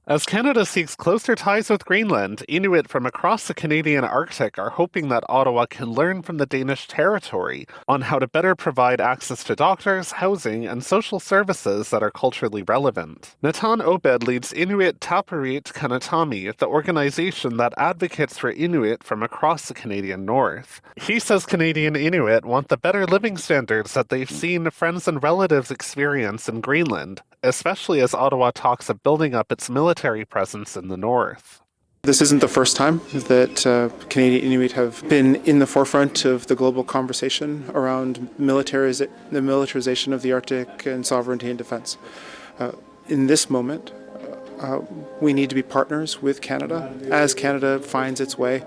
As Canada seeks closer ties with Greenland, Inuit from across the Canadian Arctic are hoping that Ottawa can learn from the Danish territory on how to better provide access to doctors, housing, and social services that are culturally relevant. Natan Obed leads Inuit Taparit Kanatami, the organization that advocates for Inuit from across the Canadian North. He says Canadian Inuit want the better living standards that they've seen friends and relatives experience in Greenland, especially as Ottawa talks of building up its military presence in the north. This isn't the first time that Canadian Inuit have been in the forefront of the global conversation around the militarization of the Arctic and sovereignty and defense. In this moment, we need to be partners with Canada as Canada finds its way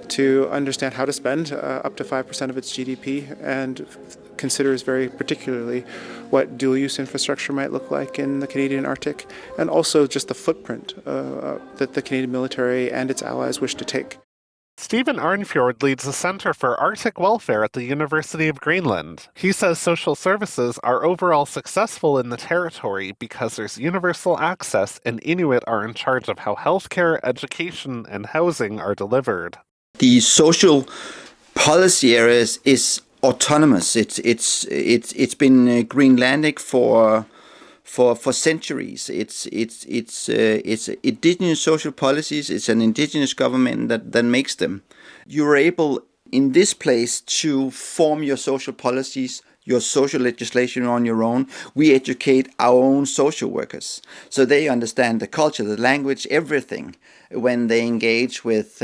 to understand how to spend up to 5% of its GDP and considers very particularly what dual-use infrastructure might look like in the Canadian Arctic, and also just the footprint that the Canadian military and its allies wish to take. Stephen Arnfjord leads the Centre for Arctic Welfare at the University of Greenland. He says social services are overall successful in the territory because there's universal access and Inuit are in charge of how healthcare, education, and housing are delivered. The social policy areas is autonomous. It's been Greenlandic for centuries. It's indigenous social policies. It's an indigenous government that makes them. You're able in this place to form your social policies, your social legislation on your own. We educate our own social workers, so they understand the culture, the language, everything when they engage with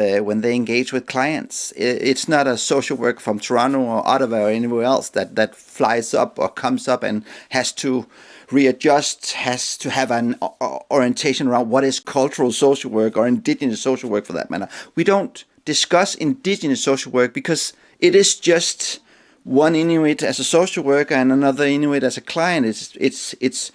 clients. It's not a social worker from Toronto or Ottawa or anywhere else that flies up or comes up and has to readjust, has to have an orientation around what is cultural social work or indigenous social work for that matter. We don't discuss indigenous social work because it is just one Inuit as a social worker and another Inuit as a client. It's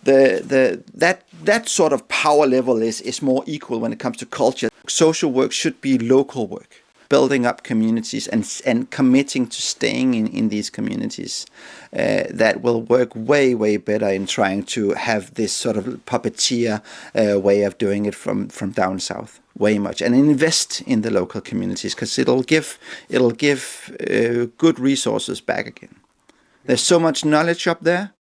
that sort of power level is more equal when it comes to culture. Social work should be local work, building up communities and committing to staying in these communities. That will work way better in trying to have this sort of puppeteer way of doing it from down south. Way much, and invest in the local communities because it'll give good resources back again. There's so much knowledge up there,